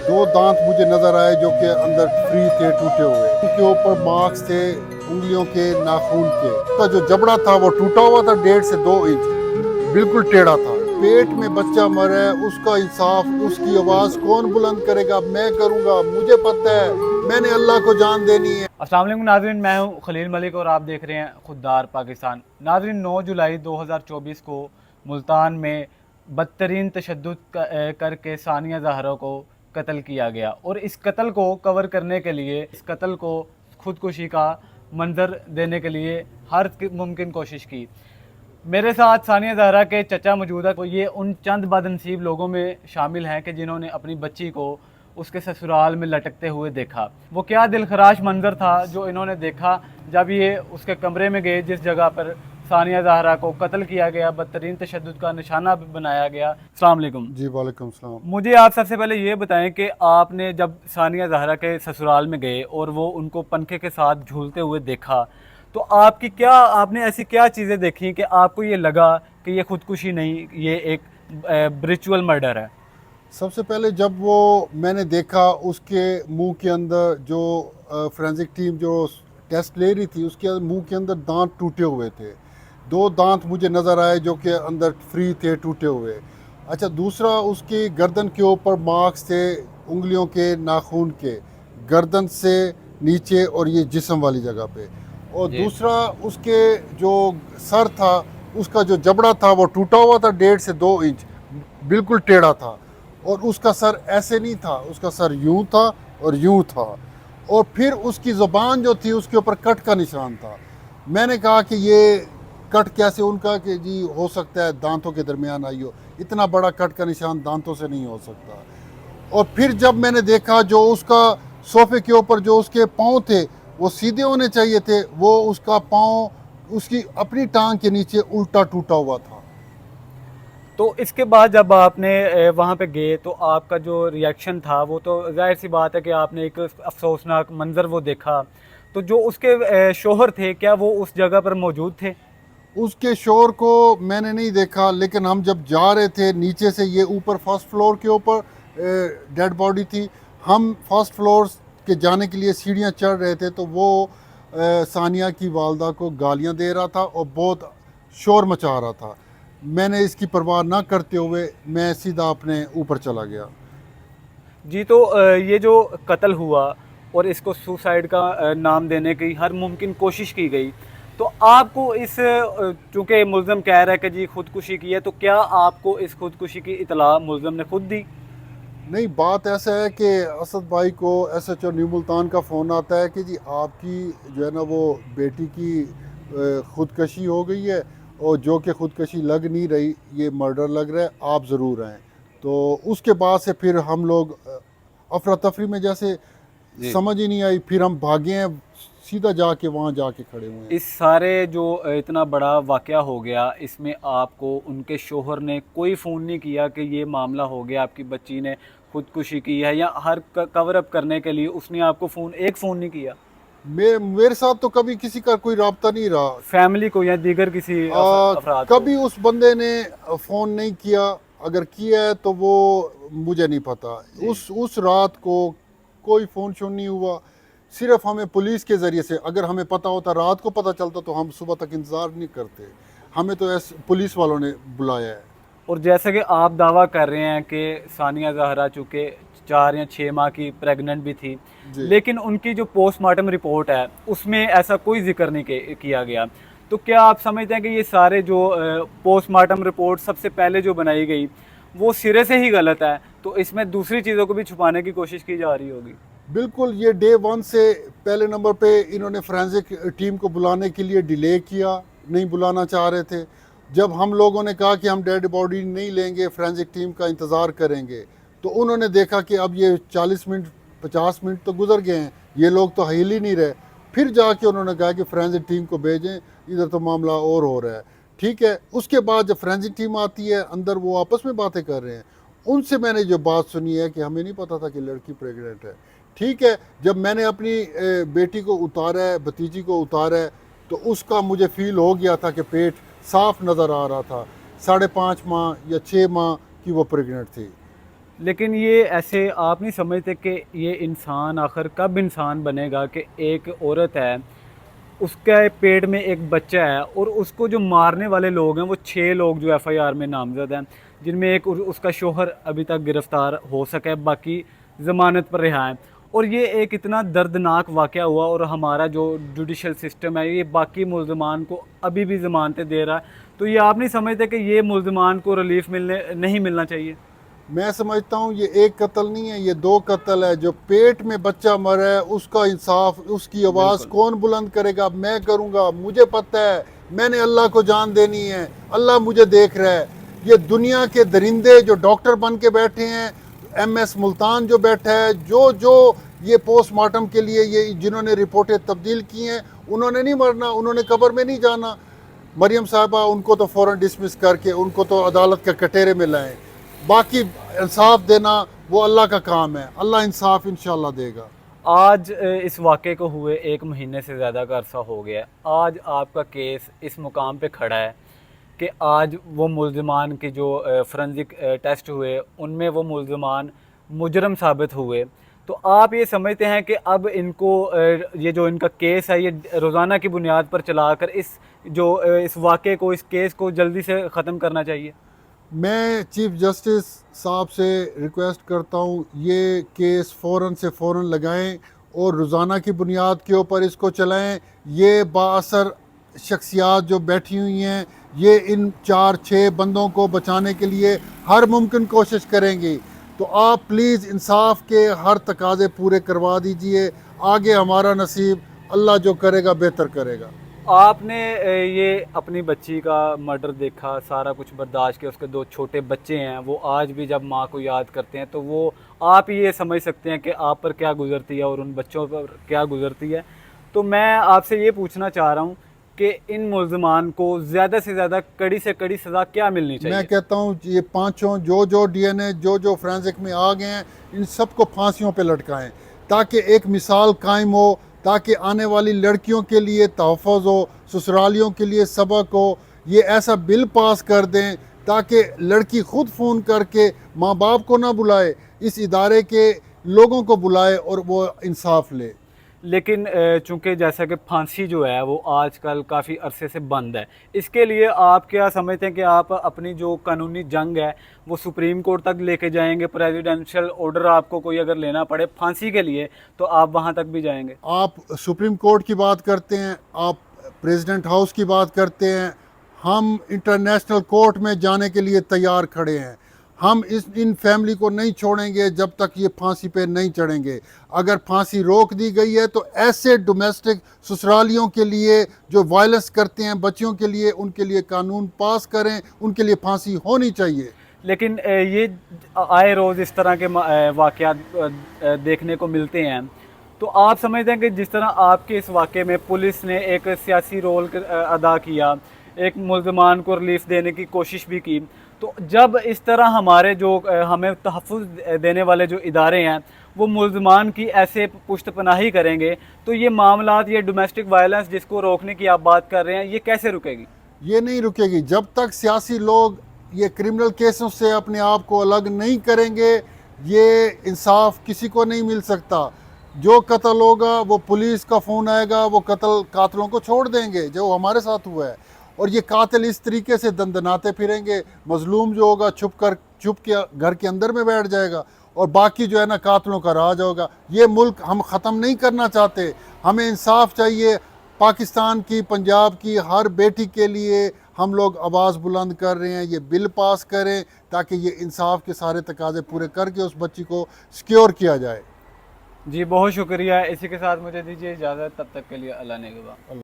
दो दांत मुझे नजर आए जो कि अंदर फ्री थे, टूटे हुए। उनके ऊपर मार्क्स थे उंगलियों के, नाखून के। उसका जो जबड़ा था वो टूटा हुआ था 1.5 से 2 इंच, बिल्कुल टेढ़ा था। पेट में बच्चा मरा है, उसका इंसाफ, उसकी आवाज कौन बुलंद करेगा? मैं करूंगा, मुझे पता है, मैंने अल्लाह को जान देनी है। अस्सलाम वालेकुम नाज़रीन, मैं हूं खलील मलिक और आप देख रहे हैं खुददार पाकिस्तान। नाज़रीन, 9 जुलाई 2024 को मुल्तान में बदतरीन तशद्दुद करके सानिया ज़हरा को कत्ल किया गया और इस कत्ल को कवर करने के लिए, इस कत्ल को खुदकुशी का मंजर देने के लिए हर मुमकिन कोशिश की। मेरे साथ सानिया ज़हरा के चचा मौजूद है। तो ये उन चंद बदनसीब लोगों में शामिल हैं कि जिन्होंने अपनी बच्ची को उसके ससुराल में लटकते हुए देखा। वो क्या दिलखराश मंजर था जो इन्होंने देखा जब ये उसके कमरे में गए जिस जगह पर सानिया ज़हरा को कत्ल किया गया, बदतरीन तशद्दुद का निशाना बनाया गया। अस्सलाम वालेकुम। जी वालेकुम सलाम। मुझे आप सबसे पहले ये बताएं कि आपने जब सानिया ज़हरा के ससुराल में गए और वो उनको पंखे के साथ झूलते हुए देखा, तो आपने ऐसी क्या चीज़ें देखी कि आपको ये लगा कि ये खुदकुशी नहीं, ये एक रिचुअल मर्डर है? सबसे पहले जब वो मैंने देखा, उसके मुंह के अंदर जो फोरेंसिक टीम जो टेस्ट ले रही थी, उसके मुंह के अंदर दांत टूटे हुए थे। दो दांत मुझे नज़र आए जो कि अंदर फ्री थे, टूटे हुए। अच्छा, दूसरा उसकी गर्दन के ऊपर मार्क्स थे उंगलियों के, नाखून के, गर्दन से नीचे और ये जिस्म वाली जगह पे। और जी। दूसरा उसके जो सर था, उसका जो जबड़ा था वो टूटा हुआ था 1.5 से 2 इंच, बिल्कुल टेढ़ा था। और उसका सर ऐसे नहीं था, उसका सर यूं था और यूं था। और फिर उसकी ज़ुबान जो थी उसके ऊपर कट का निशान था। मैंने कहा कि ये कट कैसे? उनका कि जी हो सकता है दांतों के दरमियान आई हो, इतना बड़ा कट का निशान दांतों से नहीं हो सकता। और फिर जब मैंने देखा जो उसका सोफे के ऊपर जो उसके पाँव थे वो सीधे होने चाहिए थे, वो उसका पाँव उसकी अपनी टांग के नीचे उल्टा टूटा हुआ था। तो इसके बाद जब आपने वहाँ पे गए तो आपका जो रिएक्शन था वो तो जाहिर सी बात है कि आपने एक अफसोसनाक मंजर वो देखा। तो जो उसके शोहर थे, क्या वो उस जगह पर मौजूद थे? उसके शोर को मैंने नहीं देखा, लेकिन हम जब जा रहे थे नीचे से, ये ऊपर फर्स्ट फ्लोर के ऊपर डेड बॉडी थी। हम फर्स्ट फ्लोर के जाने के लिए सीढ़ियाँ चढ़ रहे थे तो वो सानिया की वालदा को गालियाँ दे रहा था और बहुत शोर मचा रहा था। मैंने इसकी परवाह ना करते हुए मैं सीधा अपने ऊपर चला गया। जी। तो ये जो कत्ल हुआ और इसको सुसाइड का नाम देने की हर मुमकिन कोशिश की गई, तो आपको इस चूँकि मुल्ज़म कह रहा है कि जी खुदकुशी की है, तो क्या आपको इस खुदकुशी की इतला मुल्ज़म ने खुद दी? नहीं, बात ऐसा है कि असद भाई को SHO न्यू मुल्तान का फ़ोन आता है कि जी आपकी जो है ना वो बेटी की ख़ुदकशी हो गई है, और जो कि ख़ुदकशी लग नहीं रही, ये मर्डर लग रहा है, आप ज़रूर आएँ। तो उसके बाद से फिर हम लोग अफरा तफरी में जैसे जी। समझ ही नहीं आई, फिर हम भागे हैं, सीधा जाके वहाँ जाके खड़े हुए हैं। इस सारे जो इतना बड़ा वाक़या हो गया, इसमें आपको उनके शोहर ने कोई फ़ोन नहीं किया कि ये मामला हो गया, आपकी बच्ची ने खुदकुशी की है, या हर कवर अप करने के लिए उसने आपको एक फ़ोन नहीं किया? मेरे साथ तो कभी किसी का कोई राब्ता नहीं रहा। फैमिली को या दीगर किसी अफराद को? कभी उस बंदे ने फ़ोन नहीं किया, अगर किया है तो वो मुझे नहीं पता। उस रात को कोई फ़ोन शोन नहीं हुआ। सिर्फ हमें पुलिस के ज़रिए से, अगर हमें पता होता, रात को पता चलता, तो हम सुबह तक इंतज़ार नहीं करते। हमें तो ऐसे पुलिस वालों ने बुलाया है। और जैसे कि आप दावा कर रहे हैं कि सानिया ज़हरा चूँकि 4 या 6 माह की प्रेग्नेंट भी थी, जी। लेकिन उनकी जो पोस्टमार्टम रिपोर्ट है उसमें ऐसा कोई जिक्र नहीं किया गया। तो क्या आप समझते हैं कि ये सारे जो पोस्टमार्टम रिपोर्ट सबसे पहले जो बनाई गई वो सिरे से ही गलत है, तो इसमें दूसरी चीज़ों को भी छुपाने की कोशिश की जा रही होगी? बिल्कुल, ये डे 1 से पहले नंबर पे इन्होंने फोरेंसिक टीम को बुलाने के लिए डिले किया, नहीं बुलाना चाह रहे थे। जब हम लोगों ने कहा कि हम डेड बॉडी नहीं लेंगे, फोरेंसिक टीम का इंतज़ार करेंगे, तो उन्होंने देखा कि अब ये 40 मिनट 50 मिनट तो गुजर गए हैं, ये लोग तो हिल ही नहीं रहे। फिर जाके उन्होंने कहा कि फोरेंसिक टीम को भेजें, इधर तो मामला और हो रहा है। ठीक है, उसके बाद जब फोरेंसिक टीम आती है, अंदर वो आपस में बातें कर रहे हैं। उनसे मैंने जो बात सुनी है कि हमें नहीं पता था कि लड़की प्रेग्नेंट है। ठीक है, जब मैंने अपनी बेटी को उतारा है, भतीजी को उतारा है, तो उसका मुझे फील हो गया था कि पेट साफ नज़र आ रहा था। 5.5 माह या 6 माह की वो प्रेग्नेंट थी। लेकिन ये ऐसे आप नहीं समझते कि ये इंसान आखिर कब इंसान बनेगा कि एक औरत है, उसके पेट में एक बच्चा है और उसको जो मारने वाले लोग हैं वो 6 लोग जो एफआईआर में नामजद हैं, जिनमें एक उसका शोहर अभी तक गिरफ़्तार हो सका है, बाकी ज़मानत पर रिहा है। और ये एक इतना दर्दनाक वाक़या हुआ और हमारा जो जुडिशल सिस्टम है ये बाकी मुल्ज़मान को अभी भी ज़मानतें दे रहा है। तो ये आप नहीं समझते कि ये मुल्ज़मान को रिलीफ़ नहीं मिलना चाहिए? मैं समझता हूँ ये एक कत्ल नहीं है, ये 2 कत्ल है। जो पेट में बच्चा मरा है उसका इंसाफ, उसकी आवाज़ बिल्कुल। कौन बुलंद करेगा? मैं करूँगा, मुझे पता है, मैंने अल्लाह को जान देनी है, अल्लाह मुझे देख रहा है। ये दुनिया के दरिंदे जो डॉक्टर बन के बैठे हैं, एमएस मुल्तान जो बैठा है, जो जो ये पोस्टमार्टम के लिए ये जिन्होंने रिपोर्टें तब्दील की हैं, उन्होंने नहीं मरना, उन्होंने कब्र में नहीं जाना। मरियम साहबा, उनको तो फ़ौरन डिसमिस करके उनको तो अदालत के कटहरे में लाएं। बाकी इंसाफ देना वो अल्लाह का काम है, अल्लाह इंसाफ इंशाल्लाह देगा। आज इस वाक़े को हुए 1 महीने से ज़्यादा का अरसा हो गया है। आज आपका केस इस मुकाम पे खड़ा है कि आज वो मुल्ज़िमान के जो फ़ोरेंसिक टेस्ट हुए, उनमें वो मुल्ज़िमान मुजरम साबित हुए। तो आप ये समझते हैं कि अब इनको ये जो इनका केस है, ये रोज़ाना की बुनियाद पर चलाकर इस वाक़े को, इस केस को जल्दी से ख़त्म करना चाहिए? मैं चीफ जस्टिस साहब से रिक्वेस्ट करता हूँ, ये केस फ़ौरन से फ़ौरन लगाएं और रोज़ाना की बुनियाद के ऊपर इसको चलाएं। ये बाअसर शख्सियात जो बैठी हुई हैं, ये इन 4-6 बंदों को बचाने के लिए हर मुमकिन कोशिश करेंगी। तो आप प्लीज़ इंसाफ के हर तकाज़े पूरे करवा दीजिए। आगे हमारा नसीब अल्लाह जो करेगा बेहतर करेगा। आपने ये अपनी बच्ची का मर्डर देखा, सारा कुछ बर्दाश्त किया, उसके 2 छोटे बच्चे हैं, वो आज भी जब माँ को याद करते हैं तो वो आप ही ये समझ सकते हैं कि आप पर क्या गुज़रती है और उन बच्चों पर क्या गुज़रती है। तो मैं आपसे ये पूछना चाह रहा हूँ कि इन मुल्ज़िमान को ज़्यादा से ज़्यादा कड़ी से कड़ी सज़ा क्या मिलनी मैं चाहिए? कहता हूँ ये पांचों जो जो डीएनए जो जो फोरेंसिक में आ गए हैं, इन सबको फांसियों पे लटकाएं ताकि एक मिसाल कायम हो, ताकि आने वाली लड़कियों के लिए तहफ़्फ़ुज़ हो, ससुरालियों के लिए सबक हो। ये ऐसा बिल पास कर दें ताकि लड़की खुद फ़ोन करके माँ बाप को ना बुलाए, इस इदारे के लोगों को बुलाए और वो इंसाफ ले। लेकिन चूँकि जैसा कि फांसी जो है वो आजकल काफ़ी अरसे से बंद है, इसके लिए आप क्या समझते हैं कि आप अपनी जो कानूनी जंग है वो सुप्रीम कोर्ट तक लेके जाएंगे? प्रेसिडेंशियल ऑर्डर आपको कोई अगर लेना पड़े फांसी के लिए तो आप वहाँ तक भी जाएंगे? आप सुप्रीम कोर्ट की बात करते हैं, आप प्रेसिडेंट हाउस की बात करते हैं, हम इंटरनेशनल कोर्ट में जाने के लिए तैयार खड़े हैं। हम इन फैमिली को नहीं छोड़ेंगे जब तक ये फांसी पे नहीं चढ़ेंगे। अगर फांसी रोक दी गई है तो ऐसे डोमेस्टिक ससुरालियों के लिए जो वायलेंस करते हैं बच्चियों के लिए, उनके लिए कानून पास करें, उनके लिए फांसी होनी चाहिए। लेकिन ये आए रोज़ इस तरह के वाक़यात देखने को मिलते हैं, तो आप समझते हैं कि जिस तरह आपके इस वाक़े में पुलिस ने एक सियासी रोल अदा किया, एक मुल्ज़िमान को रिलीफ़ देने की कोशिश भी की, तो जब इस तरह हमारे जो हमें तहफ़्फ़ुज़ देने वाले जो इदारे हैं वो मुल्ज़िमान की ऐसे पुश्तपनाही करेंगे, तो ये मामलात, ये डोमेस्टिक वायलेंस जिसको रोकने की आप बात कर रहे हैं, ये कैसे रुकेगी? ये नहीं रुकेगी जब तक सियासी लोग ये क्रिमिनल केसों से अपने आप को अलग नहीं करेंगे। ये इंसाफ किसी को नहीं मिल सकता। जो कत्ल होगा वो पुलिस का फ़ोन आएगा, वो कातलों को छोड़ देंगे जो हमारे साथ हुआ है। और ये कातिल इस तरीके से दंदनाते फिरेंगे, मजलूम जो होगा चुप के घर के अंदर में बैठ जाएगा और बाकी जो है ना कातलों का राज होगा। ये मुल्क हम ख़त्म नहीं करना चाहते, हमें इंसाफ चाहिए। पाकिस्तान की, पंजाब की हर बेटी के लिए हम लोग आवाज़ बुलंद कर रहे हैं, ये बिल पास करें ताकि ये इंसाफ के सारे तकाजे पूरे करके उस बच्ची को सिक्योर किया जाए। जी बहुत शुक्रिया। इसी के साथ मुझे दीजिए इजाज़त, तब तक के लिए अल्लाह ने निगहबान।